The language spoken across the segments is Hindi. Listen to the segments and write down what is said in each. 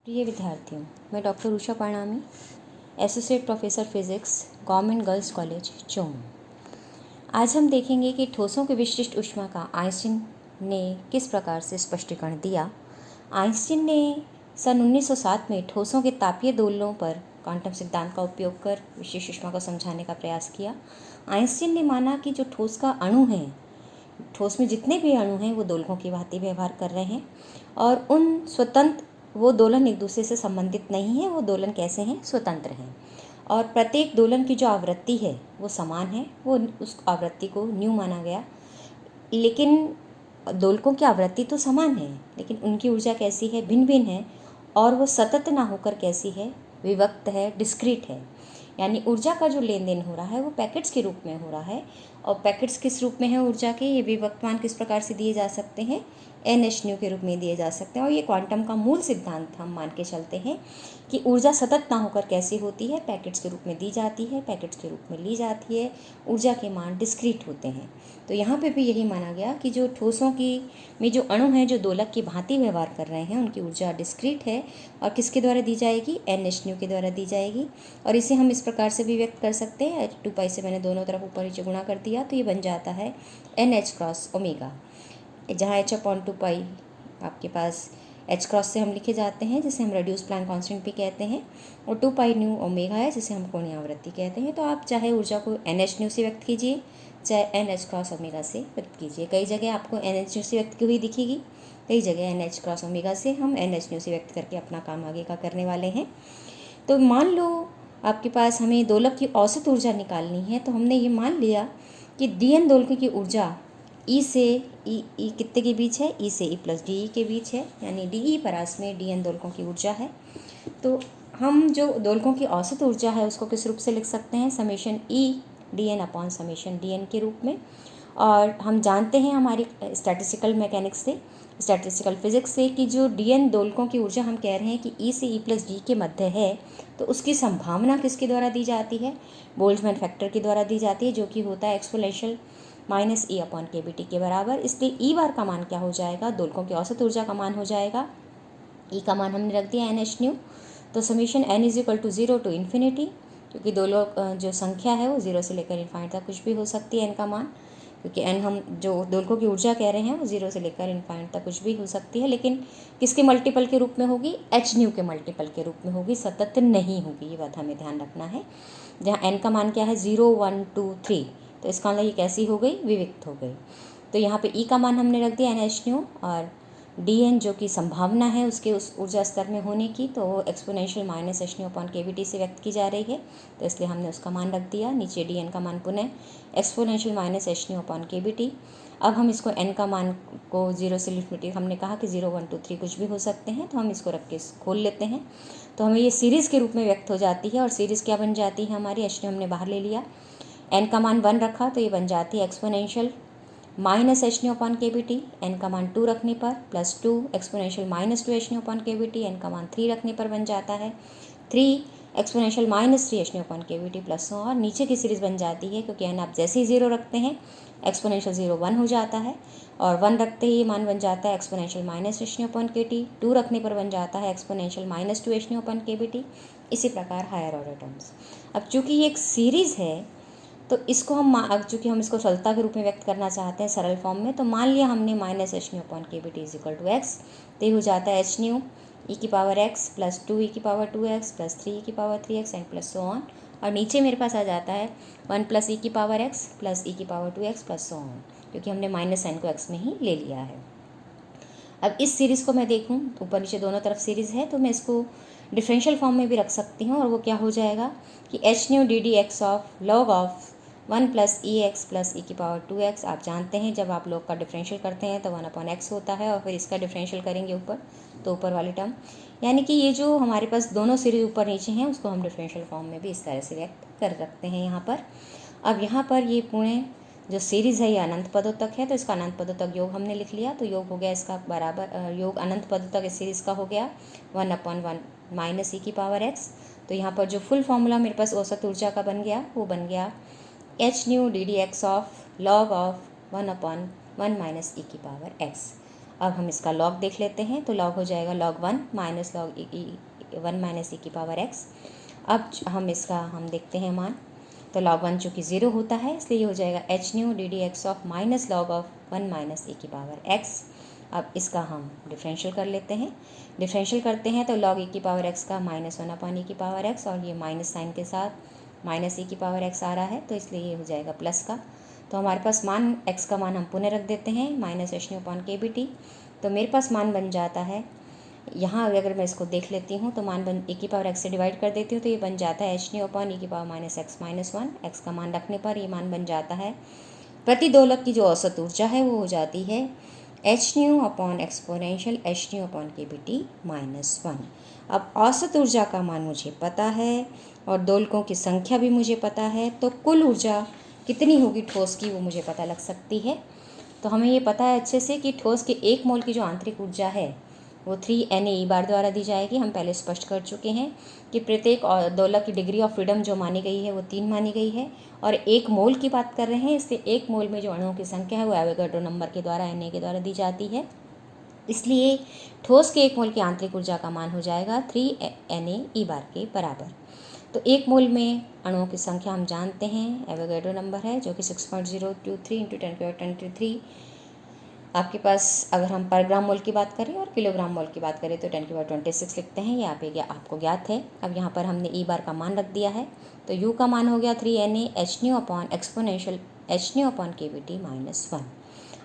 प्रिय विद्यार्थियों, मैं doctor Usha Panami, associate professor physics, government girls college Chom. आज हम देखेंगे कि ठोसों की विशिष्ट ऊष्मा का आइंस्टीन ने किस प्रकार से स्पष्टीकरण दिया। आइंस्टीन ने सन 1907 में ठोसों के तापीय दोलनों पर क्वांटम सिद्धांत का उपयोग कर विशिष्ट ऊष्मा को समझाने का प्रयास किया। आइंस्टीन ने माना कि जो ठोस का अणु है, ठोस में जितने भी अणु हैं वो दोलकों की भांति व्यवहार कर रहे हैं और उन स्वतंत्र वो दोलन एक दूसरे से संबंधित नहीं है। वो दोलन कैसे हैं? स्वतंत्र हैं और प्रत्येक दोलन की जो आवृत्ति है वो समान है। वो उस आवृत्ति को न्यू माना गया। लेकिन दोलकों की आवृत्ति तो समान है, लेकिन उनकी ऊर्जा कैसी है? भिन्न भिन्न है और वो सतत ना होकर कैसी है? विभक्त है, डिस्क्रीट है। यानी ऊर्जा का जो लेन देन हो रहा है वो पैकेट्स के रूप में हो रहा है। और पैकेट्स किस रूप में है ऊर्जा के? ये विभक्तमान किस प्रकार से दिए जा सकते हैं? NH के रूप में दिए जा सकते हैं। और ये क्वांटम का मूल सिद्धांत हम मान के चलते हैं कि ऊर्जा सतत ना होकर कैसी होती है? पैकेट्स के रूप में दी जाती है, पैकेट्स के रूप में ली जाती है। ऊर्जा के मान डिस्क्रीट होते हैं। तो यहाँ पे भी यही माना गया कि जो ठोसों की में जो अणु हैं जो दोलक की भांति व्यवहार कर रहे हैं उनकी ऊर्जा डिस्क्रीट है और किसके द्वारा दी जाएगी? NH के द्वारा दी जाएगी। और इसे हम इस प्रकार से भी व्यक्त कर सकते हैं। 2 से मैंने दोनों तरफ ऊपर नीचे गुणा कर दिया तो ये बन जाता है NH क्रॉस ओमेगा, जहाँ H/2 आपके पास H क्रॉस से हम लिखे जाते हैं, जिसे हम रेड्यूस प्लैंक कांस्टेंट भी कहते हैं, और 2 न्यू ओमेगा है जिसे हम कोणीय आवृत्ति कहते हैं। तो आप चाहे ऊर्जा को NH न्यू से व्यक्त कीजिए, चाहे NH क्रॉस ओमेगा से व्यक्त कीजिए। कई जगह आपको NH न्यू से व्यक्त की हुई दिखेगी, कई जगह NH क्रॉस ओमेगा से। हम NH न्यू से व्यक्त करके अपना काम आगे का करने वाले हैं। तो मान लो आपके पास हमें दोलक की औसत ऊर्जा निकालनी है, तो हमने ये मान लिया कि DN दोलकों की ऊर्जा E से E कितने के बीच है? E से E प्लस DE के बीच है, यानी DE परास में DN दोलकों की ऊर्जा है। तो हम जो दोलकों की औसत ऊर्जा है उसको किस रूप से लिख सकते हैं? Summation E DN upon summation DN के रूप में। और हम जानते हैं हमारी स्टैटिस्टिकल मैकेनिक्स से, स्टैटिस्टिकल फिजिक्स से, कि जो DN दोलकों की ऊर्जा हम कह रहे हैं कि E से E प्लस D के मध्य है, तो उसकी संभावना किसके द्वारा दी जाती है? बोल्ट्जमैन फैक्टर के द्वारा दी जाती है, जो कि होता है एक्सपोनेंशियल -E अपॉन KBT के बराबर। इसलिए E बार का मान क्या हो जाएगा? दोलकों की औसत ऊर्जा का मान हो जाएगा। E का मान हमने रख दिया NH न्यू। तो summation n is equal to 0 to infinity, क्योंकि दोलक जो संख्या है वो 0 से लेकर इन्फाइनिट तक कुछ भी हो सकती है n का मान, क्योंकि n हम जो दोलकों की ऊर्जा कह रहे हैं वो 0 से लेकर इन्फाइनिट तक कुछ भी हो सकती है, लेकिन किसके मल्टीपल के रूप में होगी? H न्यू के मल्टीपल के रूप में होगी, सतत नहीं होगी। ये बात हमें ध्यान रखना है। जहाँ n का मान क्या है? 0 1 2 3, तो इसका मतलब ये कैसी हो गई? विविक्त हो गई। तो यहाँ पे E का मान हमने रख दिया NH न्यू, और DN जो कि संभावना है उसके उस ऊर्जा स्तर में होने की, तो वो exponential -H nu upon KBT से व्यक्त की जा रही है, तो इसलिए हमने उसका मान रख दिया। नीचे DN का मान पुनः exponential -H nu upon KBT। अब हम इसको n का मान को 0 से लिमिट, हमने कहा कि 0 1 2 3 कुछ भी हो सकते हैं, तो हम इसको रख के खोल लेते हैं, तो हमें ये सीरीज़ के रूप में व्यक्त हो जाती है। और सीरीज़ क्या बन जाती है हमारी? H न्यू हमने बाहर ले लिया, n का मान 1 रखा तो ये बन जाती है exponential -H nu upon KBT, n का मान 2 रखने पर, plus 2 exponential -2H new upon KBT, n का मान 3 रखने पर बन जाता है 3 exponential -3H new upon KBT plus 1। और नीचे की सीरीज़ बन जाती है, क्योंकि n आप जैसे ही 0 रखते हैं एक्सपोनेंशियल 0 1 हो जाता है, और 1 रखते ही मान बन जाता है exponential -H nu upon KT, 2 रखने पर बन जाता है exponential -2H new upon KBT। इसी प्रकार हायर ऑर्डर टर्म्स। अब चूँकि ये एक सीरीज़ है, तो इसको हम चूँकि हम इसको सरलता के रूप में व्यक्त करना चाहते हैं सरल फॉर्म में, तो मान लिया हमने -H nu upon KBT is equal to x, तो ये हो जाता है H न्यू e की पावर x प्लस 2 e की पावर 2x प्लस 3 e की power 3x and plus so on. और नीचे मेरे पास आ जाता है 1 प्लस e की पावर x प्लस e की power 2x plus so on, क्योंकि हमने -n को x में ही ले लिया है। अब इस सीरीज़ को मैं देखूं, ऊपर नीचे दोनों तरफ सीरीज़ है, तो मैं इसको डिफरेंशियल फॉर्म में भी रख सकती हूँ, और वो क्या हो जाएगा कि H new DDX of log of 1 plus EX plus e की पावर 2x। आप जानते हैं जब आप लॉग का डिफरेंशियल करते हैं तो 1 अपॉन x होता है, और फिर इसका डिफरेंशियल करेंगे ऊपर, तो ऊपर वाली टर्म, यानी कि ये जो हमारे पास दोनों सीरीज ऊपर नीचे हैं उसको हम डिफरेंशियल फॉर्म में भी इस तरह से व्यक्त कर रखते हैं यहाँ पर। अब यहाँ पर ये पूर्ण जो सीरीज़ है ये अनंत पदों तक है, तो इसका अनंत पदों तक योग हमने लिख लिया, तो योग हो गया इसका बराबर, योग अनंत पदों तक इस सीरीज़ का हो गया 1 अपॉन 1 माइनस e की पावर x। तो यहाँ पर जो फुल फॉर्मूला मेरे पास औसत ऊर्जा का बन गया वो बन गया H new DDX of log of 1 upon 1 minus e की पावर x। अब हम इसका लॉग देख लेते हैं, तो लॉग हो जाएगा log 1 minus log 1 minus e की पावर x। अब हम इसका देखते हैं मान, तो log 1 चूँकि 0 होता है इसलिए ये हो जाएगा h new D D x of minus log of 1 minus e की पावर x। अब इसका हम डिफरेंशियल कर लेते हैं, डिफरेंशियल करते हैं तो log e की पावर x का माइनस 1 अपॉन e की पावर x, और ये माइनस साइन के साथ माइनस e की पावर x आ रहा है, तो इसलिए ये हो जाएगा प्लस का। तो हमारे पास मान x का मान हम पुनः रख देते हैं minus H nu upon K B T. तो मेरे पास मान बन जाता है, यहाँ अगर मैं इसको देख लेती हूँ तो मान बन e की पावर x से डिवाइड कर देती हूँ तो ये बन जाता है एच न्यू अपॉन e की power minus x minus 1। X का मान रखने पर ये मान बन जाता है, प्रति दोलक की जो औसत ऊर्जा है वो हो जाती है H nu upon exponential H nu upon K B T minus 1। अब औसत ऊर्जा का मान मुझे पता है और दोलकों की संख्या भी मुझे पता है, तो कुल ऊर्जा कितनी होगी ठोस की वो मुझे पता लग सकती है। तो हमें ये पता है अच्छे से कि ठोस के 1 मोल की जो आंतरिक ऊर्जा है वो 3 Na बार द्वारा दी जाएगी। हम पहले स्पष्ट कर चुके हैं कि प्रत्येक दोलक की डिग्री ऑफ फ्रीडम जो मानी गई है वो 3 मानी गई है, और 1 मोल की बात कर रहे हैं, इसलिए 1 मोल में जो अणुओं की संख्या है वो एवोगाड्रो नंबर के द्वारा Na के द्वारा दी जाती है। इसलिए ठोस के 1 मोल की आंतरिक ऊर्जा का मान हो जाएगा 3 Na बार के बराबर। तो 1 मोल में अणुओं की संख्या हम जानते हैं, एवोगाड्रो नंबर है जो कि 6.023 × 10⁻23। आपके पास अगर हम पर ग्राम मोल की बात करें और किलोग्राम मोल की बात करें तो 10⁻26 लिखते हैं, ये आपको ज्ञात है। अब यहाँ पर हमने ई बार का मान रख दिया है, तो यू का मान हो गया 3 Na H nu upon exponential H nu upon K B T minus 1।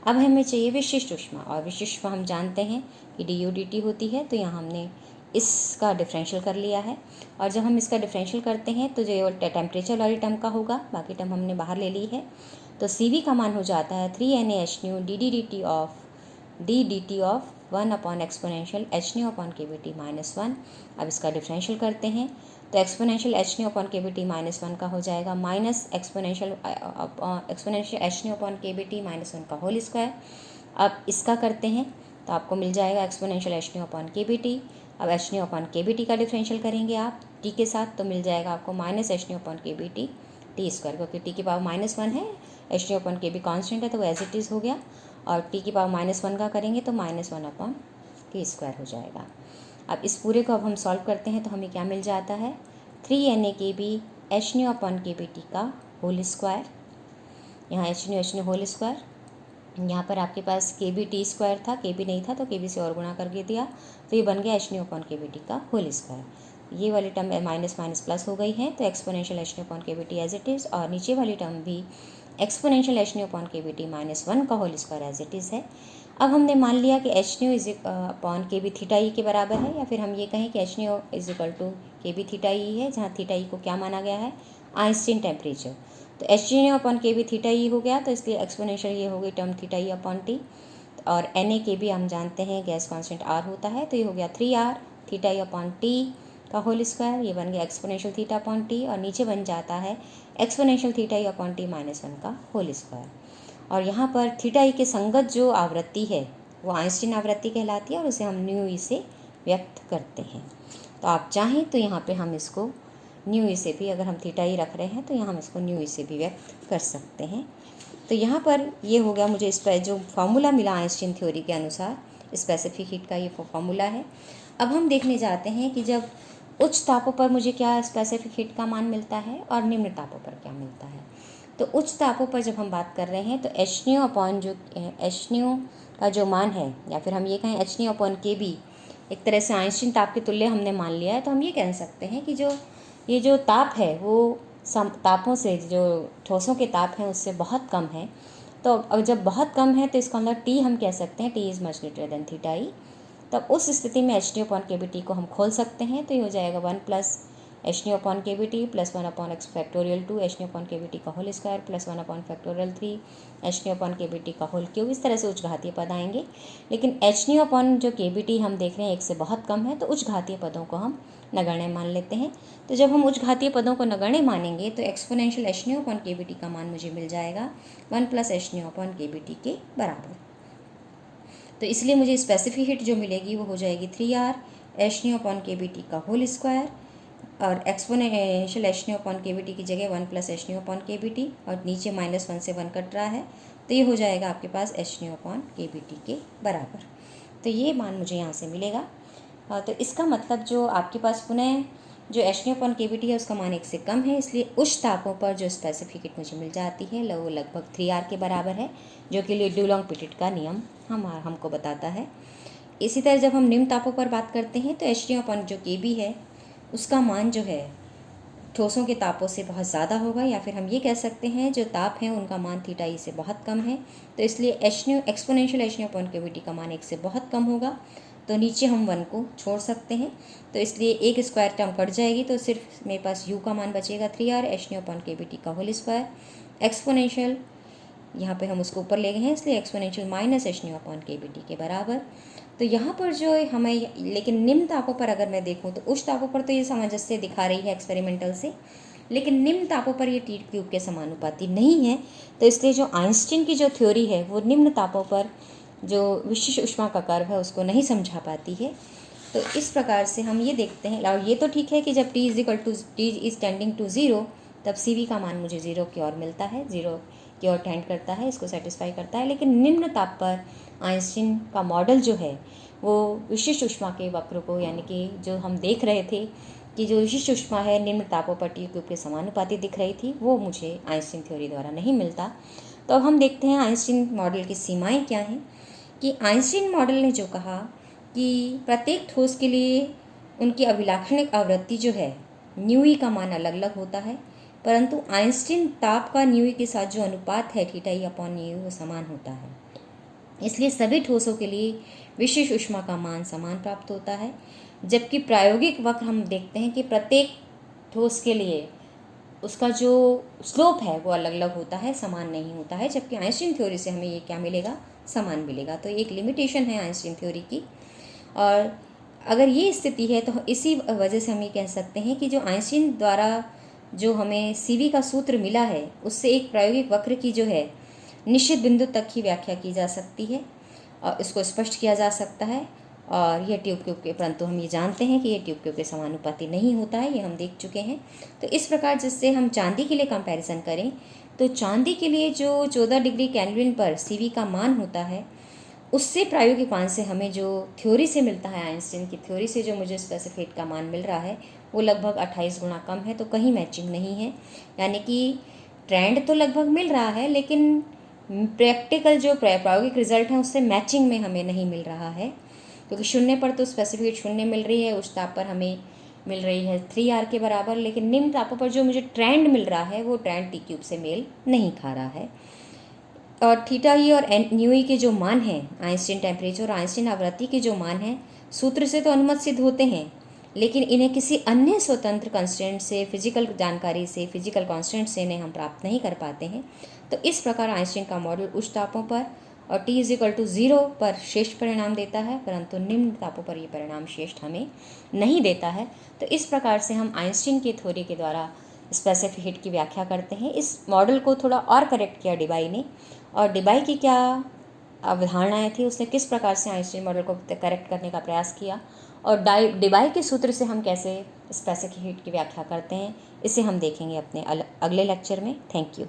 अब हमें चाहिए विशिष्ट ऊष्मा, और विशिष्ट ऊष्मा हम जानते हैं कि डी यू डी टी होती है, तो यहाँ हमने इसका डिफरेंशियल कर लिया है। और जब हम इसका डिफरेंशियल करते हैं तो जो टेम्परेचर वाली टर्म का होगा, बाकी टर्म हमने बाहर ले ली है, तो सी वी का मान हो जाता है 3 Na H new D D T of 1 upon exponential H nu upon K B T minus 1। अब इसका डिफरेंशियल करते हैं तो exponential H nu upon K B T minus 1 का हो जाएगा minus exponential H nu upon K B T minus 1 का होल स्क्वायर। अब इसका करते हैं तो आपको मिल जाएगा exponential H nu upon K B T. अब H nu upon K B T का डिफरेंशियल करेंगे आप टी के साथ, तो मिल जाएगा आपको minus H nu upon K B T T square, क्योंकि टी की पावर माइनस 1 है, H nu upon K B constant है तो वो एज इट इज़ हो गया, और टी की पावर माइनस 1 का करेंगे तो माइनस 1 अपॉन के स्क्वायर हो जाएगा। अब इस पूरे को अब हम सॉल्व करते हैं तो हमें क्या मिल जाता है 3 Na के B H nu upon K B T का होल स्क्वायर, यहाँ एच न्यू होल स्क्वायर, यहाँ पर आपके पास के बी टी स्क्वायर था, के बी नहीं था तो के बी से और गुणा करके दिया, तो ये बन गया H nu upon K B T का होल स्क्वायर। ये वाली टर्म माइनस माइनस प्लस हो गई है, तो exponential H nu upon K B T as it is, और नीचे वाली टर्म भी exponential H nu upon K B T minus 1 का whole square as it is है। अब हमने मान लिया कि H nu is upon K B theta E के बराबर है, या फिर हम ये कहें कि H nu is equal to K B theta E है, जहाँ थीटा ई को क्या माना गया है आइंस्टीन टेम्परेचर। तो H nu upon K B theta ई हो गया, तो इसलिए एक्सपोनेंशियल ये हो गई term theta E upon T, और एन ए के बी हम जानते हैं गैस कॉन्स्टेंट आर होता है, तो ये हो गया 3R theta E upon T का होल स्क्वायर, ये बन गया एक्सपोनेंशियल थीटा अपॉन टी, और नीचे बन जाता है exponential theta E upon T minus 1 का होल स्क्वायर। और यहाँ पर थीटा ई के संगत जो आवृत्ति है वो आइंस्टीन आवृत्ति कहलाती है, और उसे हम न्यू ई से व्यक्त करते हैं। तो आप चाहें तो यहाँ पे हम इसको न्यू ई से भी, अगर हम थीटा ई रख रहे हैं तो यहाँ हम इसको न्यू ई से भी व्यक्त कर सकते हैं। तो यहाँ पर ये हो गया, मुझे इस पर जो फार्मूला मिला आइंस्टीन थ्योरी के अनुसार स्पेसिफिक हीट का ये फार्मूला है। अब हम देखने जाते हैं कि जब उच्च तापों पर मुझे क्या स्पेसिफिक हीट का मान मिलता है और निम्न तापों पर क्या मिलता है। तो उच्च तापों पर जब हम बात कर रहे हैं तो एच न्यू अपॉन जो एच न्यू का जो मान है, या फिर हम ये कहें H nu upon K B, एक तरह से आइंस्टीन ताप के तुल्य हमने मान लिया है, तो हम ये कह सकते हैं कि ये जो ताप है वो तापों से, जो ठोसों के ताप हैं उससे बहुत कम है। तो अब जब बहुत कम है तो इसका अंदर टी हम कह सकते हैं T is much greater than theta E. तब उस स्थिति में H nu upon K B T को हम खोल सकते हैं, तो ये हो जाएगा 1 plus H nu upon K B T plus 1 upon x factorial 2 H nu upon K B T का whole square plus 1 upon factorial 3 H nu upon K B T का होल क्यूब। इस तरह से उच्च घातीय पद आएंगे, लेकिन एच न्यू अपॉन जो के बी टी हम देख रहे हैं 1 से बहुत कम है, तो उच्च घातीय पदों को हम नगण्य मान लेते हैं। तो जब हम उच्च घातीय पदों को नगण्य मानेंगे तो exponential H nu upon K B T का मान मुझे मिल जाएगा 1 plus H nu upon K B T के बराबर। तो इसलिए मुझे स्पेसिफिक हीट जो मिलेगी वो हो जाएगी 3R H nu upon K B T का होल स्क्वायर, और exponential H nu upon K B T की जगह 1 plus H nu upon K B T, और नीचे -1 से 1 कट रहा है, तो ये हो जाएगा आपके पास H nu upon K B T के बराबर। तो ये मान मुझे यहाँ से मिलेगा। तो इसका मतलब जो आपके पास पुनः जो H/KBT है उसका मान 1 से कम है, इसलिए उच्च तापों पर जो स्पेसिफिक हीट मुझे मिल जाती है वो लगभग 3R के बराबर है, जो कि डुलोंग-पिटेट का नियम हमको बताता है। इसी तरह जब हम निम्न तापों पर बात करते हैं तो H/KB है उसका मान जो है ठोसों के तापों से बहुत ज़्यादा होगा, या फिर हम ये कह सकते हैं जो ताप हैं उनका मान θE से बहुत कम है, तो इसलिए एक्सपोनेंशियल H/KBT का मान 1 से बहुत कम होगा। तो नीचे हम 1 को छोड़ सकते हैं, तो इसलिए एक स्क्वायर टर्म कट जाएगी, तो सिर्फ मेरे पास u का मान बचेगा 3R H/KBT का होल स्क्वायर, एक्सपोनेंशियल यहाँ पे हम उसको ऊपर ले गए हैं इसलिए एक्सपोनेंशियल माइनस H/KBT के बराबर। तो यहाँ पर जो हमें, लेकिन निम्न तापों पर अगर मैं देखूँ तो उच्च तापों पर तो ये सामंजस्य दिखा रही है एक्सपेरिमेंटल से, लेकिन निम्न तापों पर ये T³ के समानुपाती नहीं है। तो इसलिए जो आइंस्टीन की जो थ्योरी है वो निम्न तापों पर जो विशिष्ट ऊष्मा का कर्व है उसको नहीं समझा पाती है। तो इस प्रकार से हम ये देखते हैं, और ये तो ठीक है कि जब T इज़ टेंडिंग टू 0 तब CV का मान मुझे 0 की ओर मिलता है, 0 की ओर टेंड करता है, इसको सेटिस्फाई करता है। लेकिन निम्न ताप पर आइंस्टीन का मॉडल जो है वो विशिष्ट ऊष्मा के वक्र को, यानी कि जो हम देख रहे थे कि जो विशिष्ट ऊष्मा है निम्न तापों पर T³ के समानुपाती दिख रही थी, वो मुझे आइंस्टीन थ्योरी द्वारा नहीं मिलता। तो अब हम देखते हैं आइंस्टीन मॉडल की सीमाएं क्या हैं। कि आइंस्टीन मॉडल ने जो कहा कि प्रत्येक ठोस के लिए उनकी अभिलाक्षणिक आवृत्ति जो है न्यूई का मान अलग अलग होता है, परंतु आइंस्टीन ताप का न्यूई के साथ जो अनुपात है θE/न्यू वो समान होता है। इसलिए सभी ठोसों के लिए विशिष्ट ऊष्मा का मान समान प्राप्त होता है, जबकि प्रायोगिक वक्र हम देखते हैं कि प्रत्येक ठोस के लिए उसका जो स्लोप है वो अलग अलग होता है, समान नहीं होता है, जबकि आइंस्टीन थ्योरी से हमें ये क्या मिलेगा, समान मिलेगा। तो एक लिमिटेशन है आइंस्टीन थ्योरी की। और अगर ये स्थिति है तो इसी वजह से हम ये कह सकते हैं कि जो आइंस्टीन द्वारा जो हमें CV का सूत्र मिला है उससे एक प्रायोगिक वक्र की जो है निश्चित बिंदु तक ही व्याख्या की जा सकती है और इसको स्पष्ट किया जा सकता है। और यह T³ के, परंतु हम ये जानते हैं कि ये T³ के समानुपाती नहीं होता है, ये हम देख चुके हैं। तो इस प्रकार जिससे हम चांदी के लिए कंपैरिजन करें तो चांदी के लिए जो 14 डिग्री केल्विन पर CV का मान होता है उससे प्रायोगिक मान से हमें जो थ्योरी से मिलता है, आइंस्टीन की थ्योरी से जो मुझे स्पेसिफिक का मान मिल रहा है वो लगभग 28 गुना कम है, तो कहीं मैचिंग नहीं है। यानी कि ट्रेंड तो लगभग मिल रहा है लेकिन प्रैक्टिकल जो प्रायोगिक रिजल्ट है उससे मैचिंग में हमें नहीं मिल रहा है, क्योंकि 0 पर तो स्पेसिफिक 0 मिल रही है, उच्च ताप पर हमें मिल रही है 3R के बराबर, लेकिन निम्न तापों पर जो मुझे ट्रेंड मिल रहा है वो ट्रेंड T³ से मेल नहीं खा रहा है। और θE और न्यूई के जो मान हैं, आइंस्टीन टेम्परेचर और आइंस्टीन आवृत्ति के जो मान हैं सूत्र से तो अनुमत सिद्ध होते हैं, लेकिन इन्हें किसी अन्य स्वतंत्र कंस्टेंट से, फिजिकल जानकारी से, फिजिकल कांस्टेंट से इन्हें हम प्राप्त नहीं कर पाते हैं। तो इस प्रकार आइंस्टीन का मॉडल उच्च तापों पर और T=0 पर श्रेष्ठ परिणाम देता है, परंतु निम्न तापों पर ये परिणाम श्रेष्ठ हमें नहीं देता है। तो इस प्रकार से हम आइंस्टीन की थ्योरी के द्वारा स्पेसिफिक हीट की व्याख्या करते हैं। इस मॉडल को थोड़ा और करेक्ट किया डिबाई ने, और डिबाई की क्या अवधारणाएं थी, उसने किस प्रकार से आइंस्टीन मॉडल को करेक्ट करने का प्रयास किया, और डिबाई के सूत्र से हम कैसे स्पेसिफिक हीट की व्याख्या करते हैं, इसे हम देखेंगे अपने अगले लेक्चर में। Thank you.